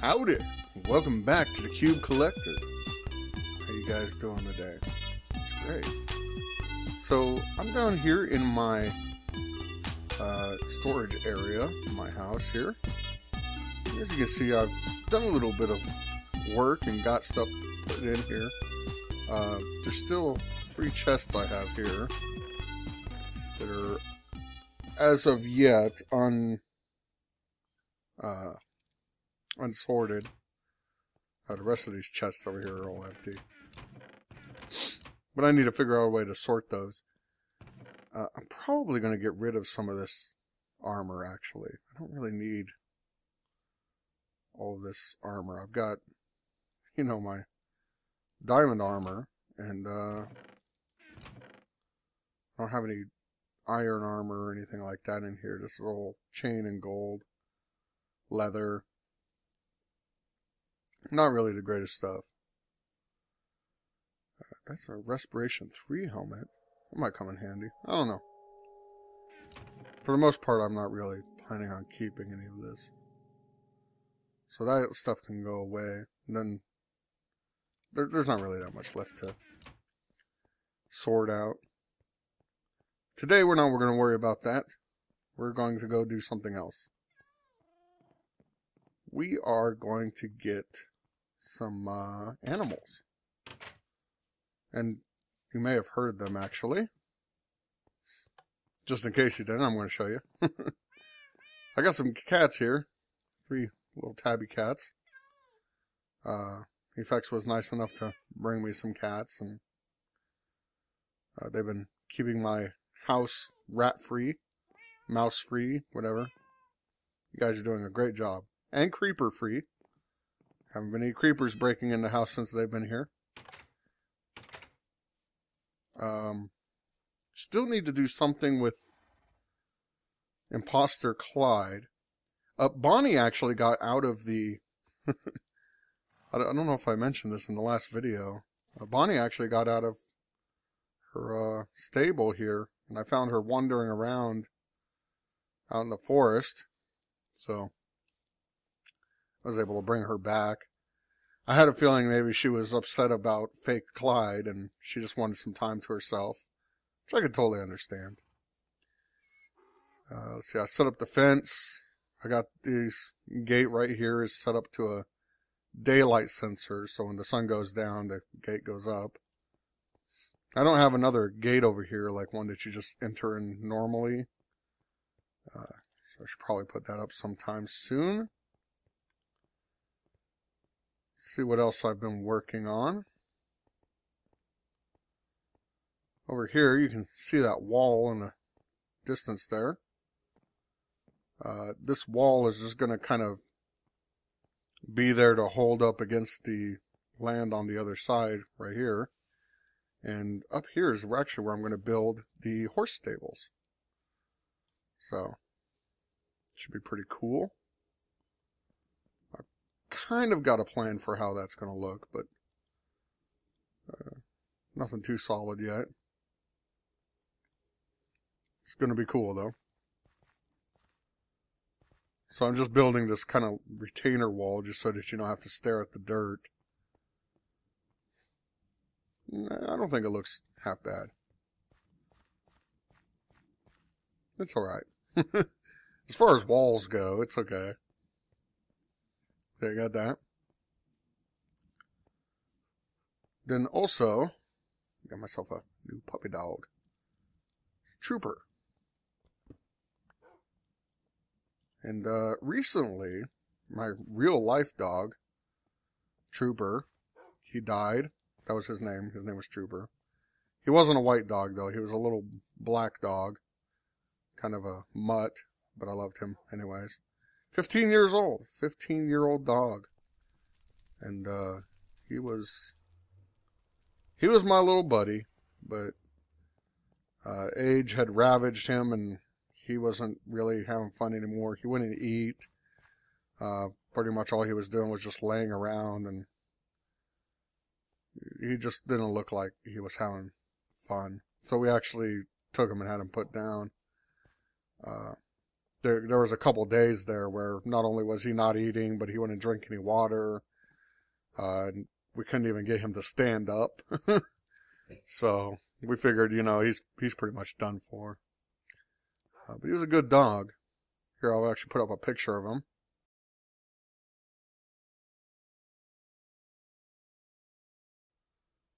Howdy! Welcome back to the Cube Collective. How you guys doing today? It's great. So I'm down here in my storage area in my house here. As you can see, I've done a little bit of work and got stuff put in here. There's still 3 chests I have here that are, as of yet, unsorted. The rest of these chests over here are all empty. But I need to figure out a way to sort those. I'm probably going to get rid of some of this armor, actually. I don't really need all of this armor. I've got, my diamond armor, and I don't have any iron armor or anything like that in here. This is all chain and gold, leather. Not really the greatest stuff. That's a Respiration 3 helmet. That might come in handy. I don't know. For the most part, I'm not really planning on keeping any of this. So that stuff can go away. And then there's not really that much left to sort out. Today, we're not going to worry about that. We're going to go do something else. We are going to get some animals. And you may have heard them, actually. Just in case you didn't, I'm going to show you. I got some cats here. 3 little tabby cats. Efex was nice enough to bring me some cats, and they've been keeping my house rat-free, mouse-free, whatever. You guys are doing a great job. And creeper-free. Haven't been any creepers breaking in the house since they've been here. Still need to do something with Imposter Clyde. Bonnie actually got out of the... I don't know if I mentioned this in the last video. Bonnie actually got out of her stable here, and I found her wandering around out in the forest. So I was able to bring her back. I had a feeling maybe she was upset about fake Clyde, and she just wanted some time to herself, which I could totally understand. Let's see, I set up the fence. I got this gate right here is set up to a daylight sensor, so when the sun goes down, the gate goes up. I don't have another gate over here, like one that you just enter in normally. So I should probably put that up sometime soon. See what else I've been working on. Over here, you can see that wall in the distance there. This wall is just going to kind of be there to hold up against the land on the other side right here. And up here is actually where I'm going to build the horse stables. So, it should be pretty cool. Kind of got a plan for how that's going to look, but nothing too solid yet. It's going to be cool, though. So I'm just building this kind of retainer wall just so that you don't have to stare at the dirt. I don't think it looks half bad. It's alright. As far as walls go, it's okay. Okay, got that. Then also, got myself a new puppy dog. Trooper. And recently, my real life dog, Trooper, he died. That was his name. His name was Trooper. He wasn't a white dog, though. He was a little black dog. Kind of a mutt, but I loved him anyways. 15 years old. 15-year-old dog. And he was my little buddy, but age had ravaged him, and he wasn't really having fun anymore. He wouldn't eat. Pretty much all he was doing was just laying around, and he just didn't look like he was having fun. So we actually took him and had him put down. there was a couple days there where not only was he not eating, but he wouldn't drink any water. We couldn't even get him to stand up. So we figured, he's pretty much done for. But he was a good dog. Here, I'll actually put up a picture of him.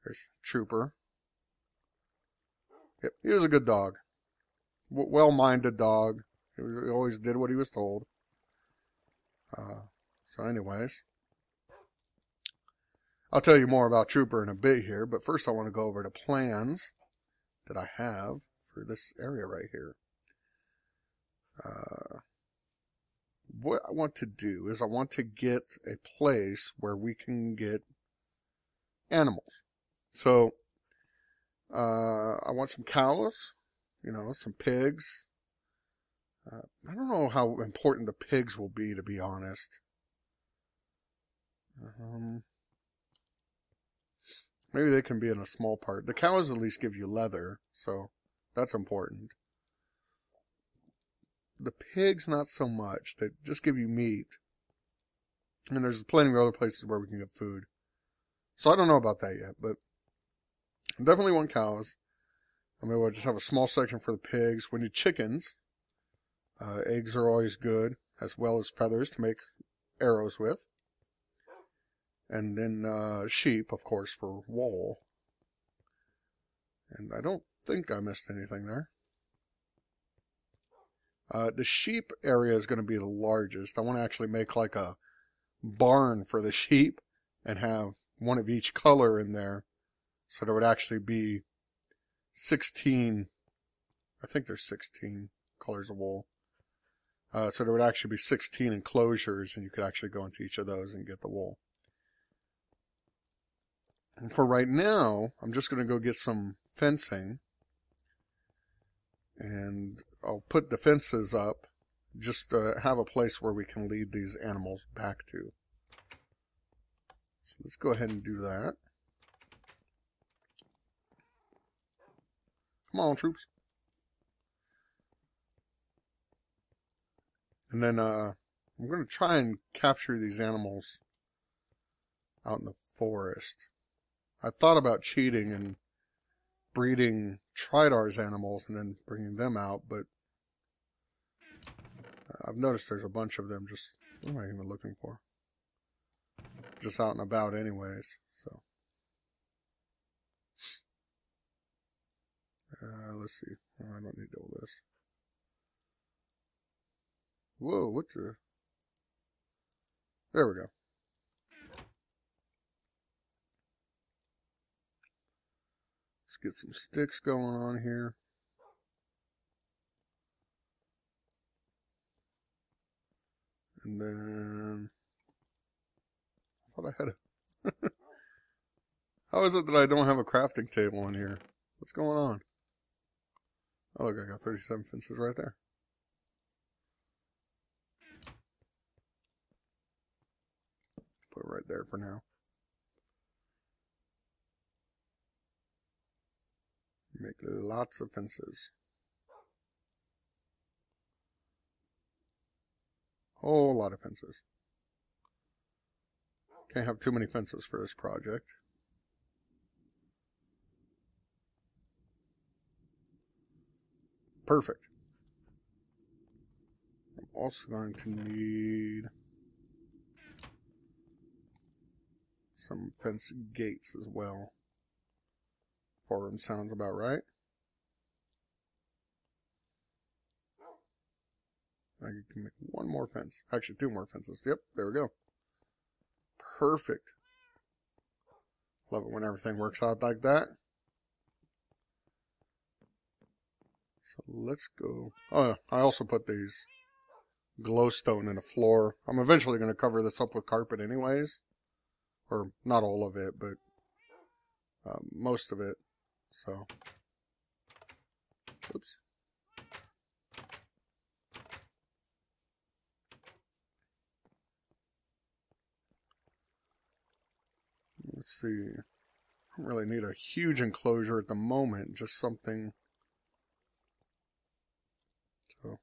There's Trooper. Yep, he was a good dog. Well-minded dog. He always did what he was told. So anyways, I'll tell you more about Trooper in a bit here, but first I want to go over the plans that I have for this area right here. What I want to do is I want to get a place where we can get animals. So, I want some cows, some pigs. I don't know how important the pigs will be, to be honest. Maybe they can be in a small part. The cows at least give you leather, so that's important. The pigs, not so much. They just give you meat. And there's plenty of other places where we can get food. So I don't know about that yet, but I definitely want cows. Maybe we'll just have a small section for the pigs. We need chickens. Eggs are always good, as well as feathers to make arrows with. And then sheep, of course, for wool. And I don't think I missed anything there. The sheep area is going to be the largest. I want to actually make like a barn for the sheep and have one of each color in there. So there would actually be 16, I think there's 16 colors of wool. So there would actually be 16 enclosures, and you could actually go into each of those and get the wool. And for right now, I'm just going to go get some fencing. And I'll put the fences up just to have a place where we can lead these animals back to. So let's go ahead and do that. Come on, troops. And then I'm going to try and capture these animals out in the forest. I thought about cheating and breeding Tridar's animals and then bringing them out, but I've noticed there's a bunch of them just, what am I even looking for? Just out and about anyways, so. Let's see. Oh, I don't need all this. Whoa, what the? There we go. Let's get some sticks going on here. And then I thought I had a how is it that I don't have a crafting table in here? What's going on? Oh look, I got 37 fences right there. Put it right there for now. Make lots of fences. Whole lot of fences. Can't have too many fences for this project. Perfect. I'm also going to need some fence gates as well. 4 of them sounds about right. Now you can make one more fence. Actually, 2 more fences. Yep, there we go. Perfect. Love it when everything works out like that. So let's go. Oh, I also put these glowstone in the floor. I'm eventually going to cover this up with carpet anyways. Or not all of it, but most of it. So, oops. Let's see. I don't really need a huge enclosure at the moment, just something to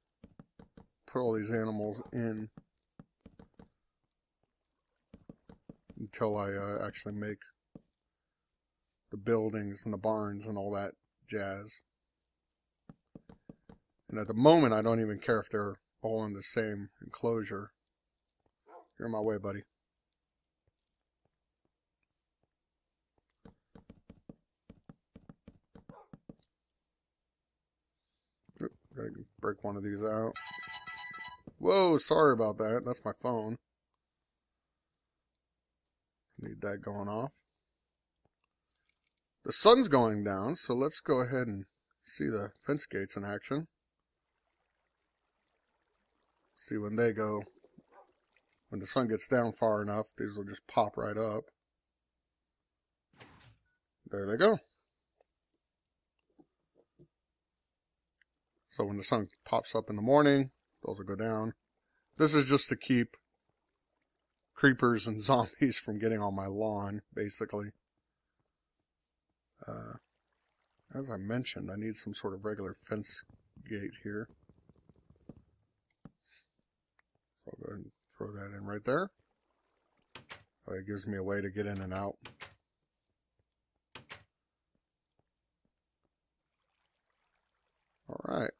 put all these animals in until I actually make the buildings and the barns and all that jazz. And at the moment, I don't even care if they're all in the same enclosure. You're in my way, buddy. Oop, gotta break one of these out. Whoa, sorry about that. That's my phone. Need that going off. The sun's going down, so let's go ahead and see the fence gates in action. See when they go. When the sun gets down far enough, these will just pop right up. There they go. So when the sun pops up in the morning, those will go down. This is just to keep creepers and zombies from getting on my lawn, basically. As I mentioned, I need some sort of regular fence gate here. So I'll go ahead and throw that in right there. It gives me a way to get in and out. Alright.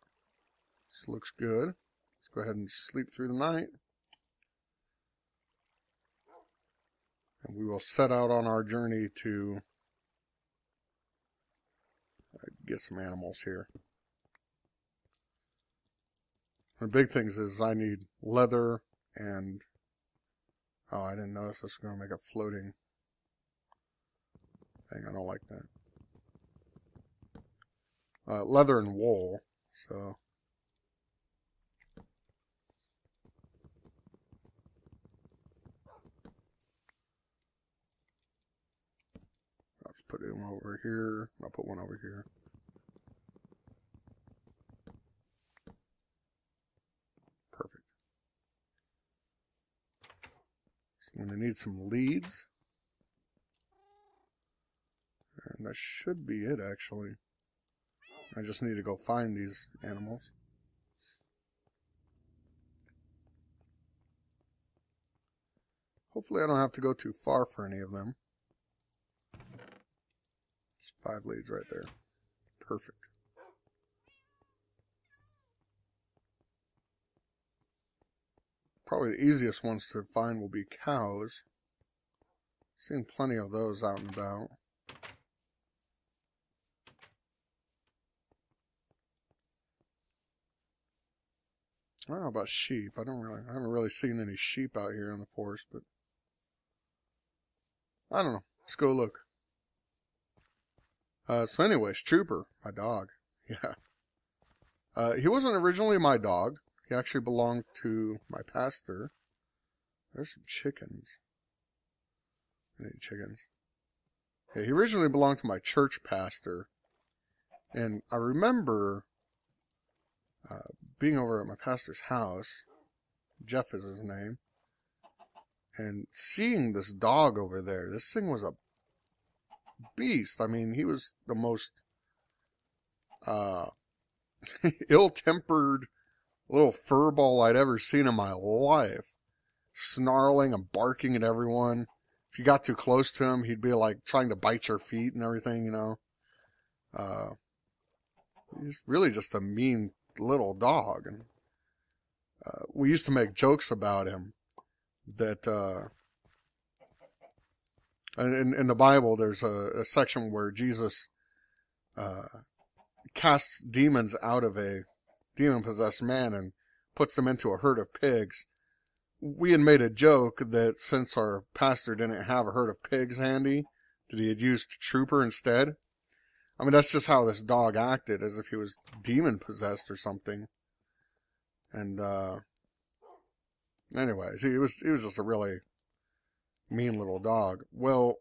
This looks good. Let's go ahead and sleep through the night. And we will set out on our journey to get some animals here. The big things is I need leather and... Oh, I didn't notice this is going to make a floating thing. I don't like that. Leather and wool, so... Let's put it over here. I'll put one over here. Perfect. So I'm going to need some leads. And that should be it, actually. I just need to go find these animals. Hopefully I don't have to go too far for any of them. 5 leads right there. Perfect. Probably the easiest ones to find will be cows. Seen plenty of those out and about. I don't know about sheep. I haven't really seen any sheep out here in the forest, but I don't know. Let's go look. So anyways, Trooper, my dog. Yeah. He wasn't originally my dog. He actually belonged to my pastor. There's some chickens. I need chickens. Yeah, he originally belonged to my church pastor. And I remember being over at my pastor's house. Jeff is his name. And seeing this dog over there. This thing was a beast. I mean, he was the most ill-tempered little furball I'd ever seen in my life. Snarling and barking at everyone. If you got too close to him, he'd be like trying to bite your feet and everything, you know. He's really just a mean little dog. And we used to make jokes about him that in the Bible, there's a section where Jesus casts demons out of a demon-possessed man and puts them into a herd of pigs. We had made a joke that since our pastor didn't have a herd of pigs handy, that he had used Trooper instead. I mean, that's just how this dog acted, as if he was demon-possessed or something. And, anyways, he was just a really mean little dog. Well,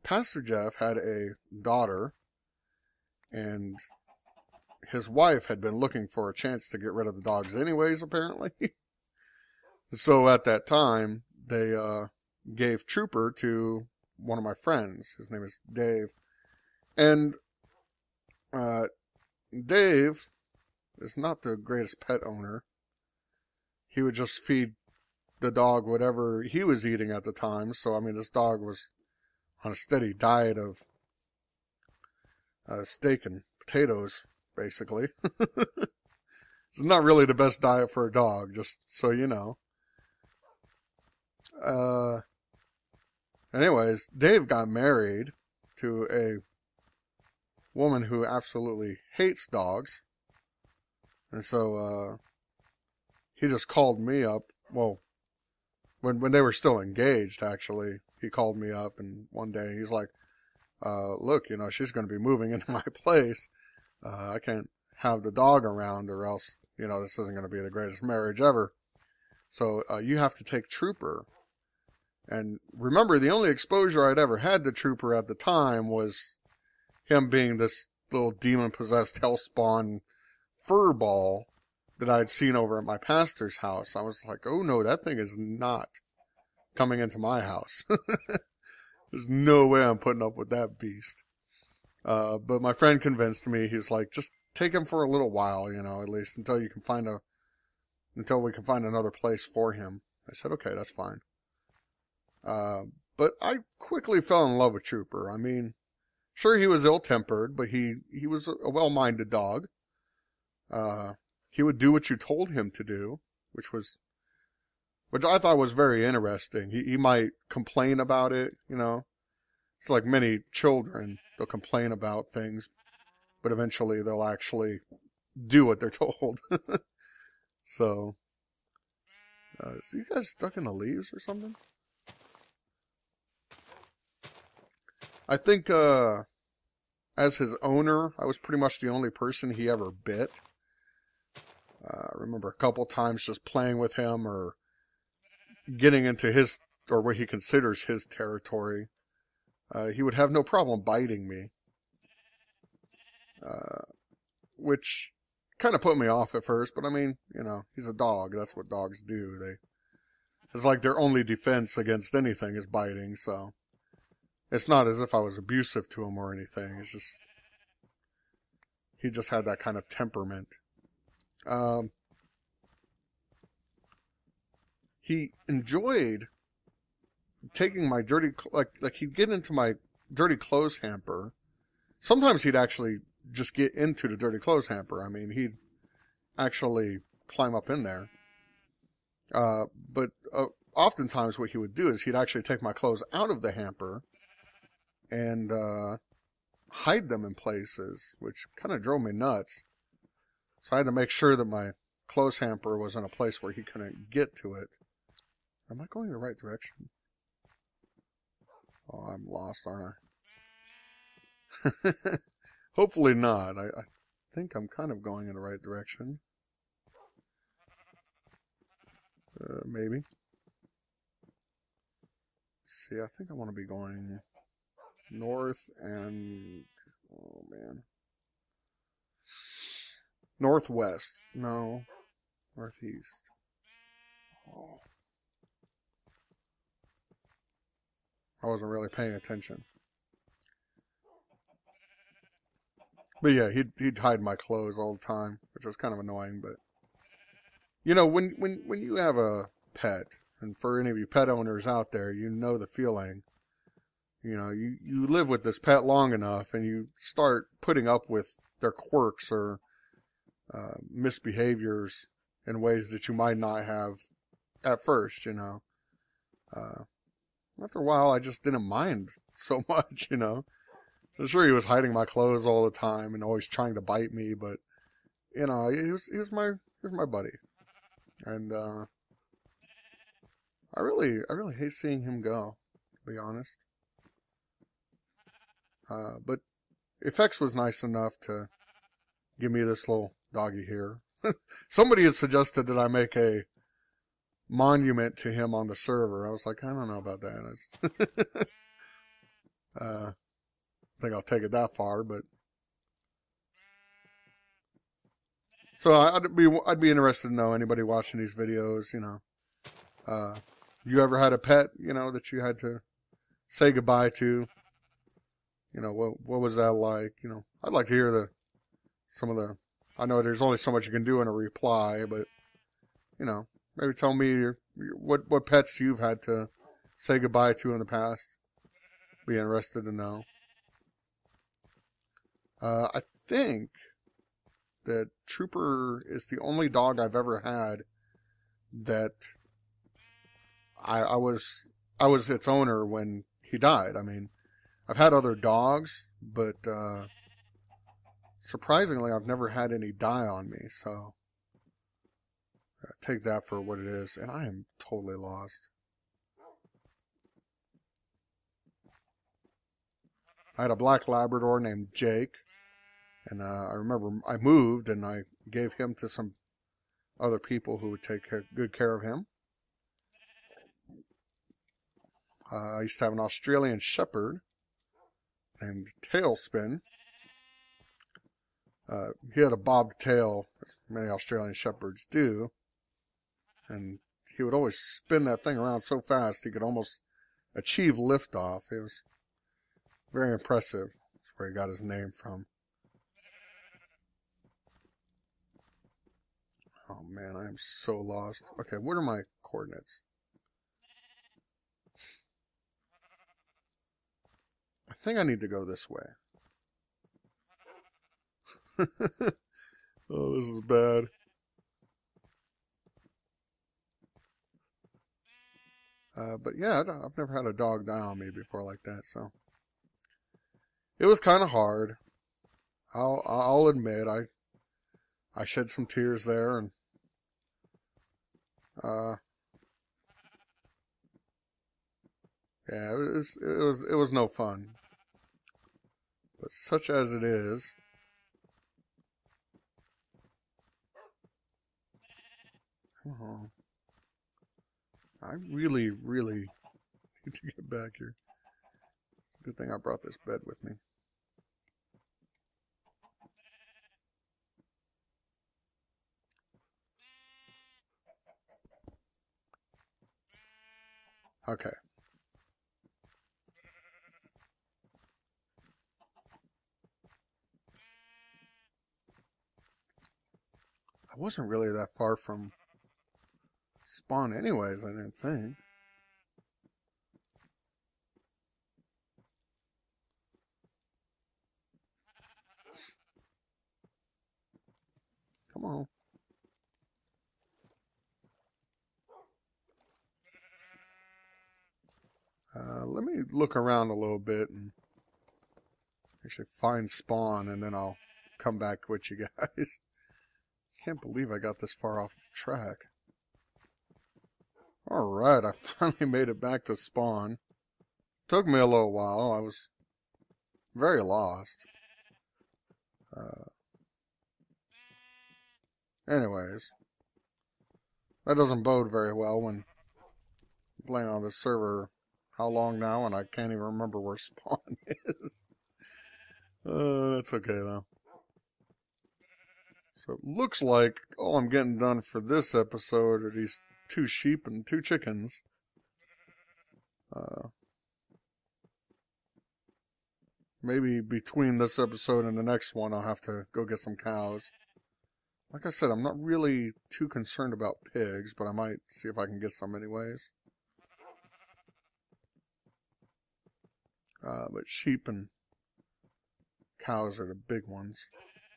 Pastor Jeff had a daughter, and his wife had been looking for a chance to get rid of the dogs anyways, apparently. So at that time, they gave Trooper to one of my friends. His name is Dave. And Dave is not the greatest pet owner. he would just feed the dog whatever he was eating at the time. So, I mean, this dog was on a steady diet of steak and potatoes, basically. It's not really the best diet for a dog, just so you know. Anyways, Dave got married to a woman who absolutely hates dogs. And so, he just called me up. Well, when they were still engaged, actually, he called me up, and one day he's like, look, you know, she's going to be moving into my place. I can't have the dog around, or else, you know, this isn't going to be the greatest marriage ever. So, you have to take Trooper. And remember, the only exposure I'd ever had to Trooper at the time was him being this little demon-possessed hellspawn fur ball that I'd seen over at my pastor's house. I was like, oh no, that thing is not coming into my house. There's no way I'm putting up with that beast. But my friend convinced me. He's like, just take him for a little while, you know, at least until we can find another place for him. I said, okay, that's fine. But I quickly fell in love with Trooper. I mean, sure, he was ill-tempered, but he was a well-minded dog. He would do what you told him to do, which I thought was very interesting. He might complain about it, you know. It's like many children. They'll complain about things, but eventually they'll actually do what they're told. So you guys stuck in the leaves or something? I think, as his owner, I was pretty much the only person he ever bit. I remember a couple times just playing with him or getting into his, or what he considers his territory. He would have no problem biting me. Which kind of put me off at first, but I mean, you know, he's a dog. That's what dogs do. It's like their only defense against anything is biting, so it's not as if I was abusive to him or anything. It's just, he just had that kind of temperament. He enjoyed taking my dirty, like he'd get into my dirty clothes hamper. Sometimes he'd actually just get into the dirty clothes hamper. I mean, he'd actually climb up in there. But oftentimes what he would do is he'd actually take my clothes out of the hamper and hide them in places, which kind of drove me nuts. So I had to make sure that my clothes hamper was in a place where he couldn't get to it. Am I going the right direction? Oh, I'm lost, aren't I? Hopefully not. I think I'm kind of going in the right direction. Maybe. Let's see, I think I want to be going north and... oh, man. Northwest. No. Northeast. Oh. I wasn't really paying attention. But yeah, he'd hide my clothes all the time, which was kind of annoying, but you know, when you have a pet, and for any of you pet owners out there, you know the feeling. You know, you live with this pet long enough and you start putting up with their quirks or misbehaviors in ways that you might not have at first, you know. After a while, I just didn't mind so much, you know. I'm sure he was hiding my clothes all the time and always trying to bite me, but, you know, he was my buddy. And, I really hate seeing him go, to be honest. But FX was nice enough to give me this little doggy here. Somebody had suggested that I make a monument to him on the server. I was like, I don't know about that. I think I'll take it that far, but so I'd be interested to know, anybody watching these videos, you know, you ever had a pet, you know, that you had to say goodbye to? You know, what was that like? You know, I'd like to hear I know there's only so much you can do in a reply, but, you know, Maybe tell me what pets you've had to say goodbye to in the past. Be interested to know. I think that Trooper is the only dog I've ever had that I was its owner when he died. I mean, I've had other dogs, but surprisingly, I've never had any die on me. So take that for what it is. And I am totally lost. I had a black Labrador named Jake. And I remember I moved and I gave him to some other people who would take good care of him. I used to have an Australian Shepherd named Tailspin. He had a bobbed tail, as many Australian Shepherds do. And he would always spin that thing around so fast he could almost achieve liftoff. It was very impressive. That's where he got his name from. Oh man, I am so lost. Okay, what are my coordinates? I think I need to go this way. Oh, this is bad. But yeah, I've never had a dog die on me before like that, so it was kind of hard. I'll admit I shed some tears there, and yeah, it was no fun. But such as it is, oh, I really need to get back here. Good thing I brought this bed with me. Okay. I wasn't really that far from spawn anyways, I didn't think. Come on. Let me look around a little bit and actually find spawn, and then I'll come back with you guys. Can't believe I got this far off the track. Alright, I finally made it back to spawn. Took me a little while. I was very lost. Anyways, that doesn't bode very well when playing on this server. How long now, and I can't even remember where spawn is. That's okay though. So it looks like all I'm getting done for this episode are these 2 sheep and 2 chickens. Maybe between this episode and the next one I'll have to go get some cows. Like I said, I'm not really too concerned about pigs, but I might see if I can get some anyways. But sheep and cows are the big ones.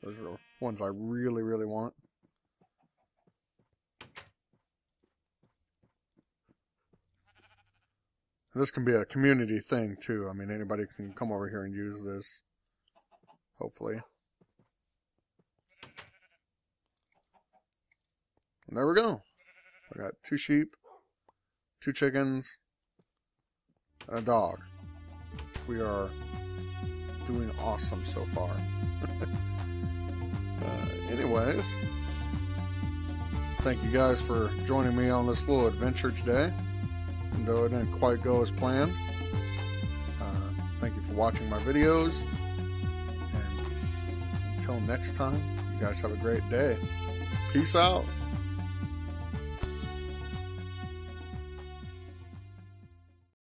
Those are the ones I really want. This can be a community thing too. I mean, anybody can come over here and use this. Hopefully. And there we go. I got 2 sheep, 2 chickens, and a dog. We are doing awesome so far. Anyways, thank you guys for joining me on this little adventure today. And though it didn't quite go as planned, thank you for watching my videos. And until next time, you guys have a great day. Peace out.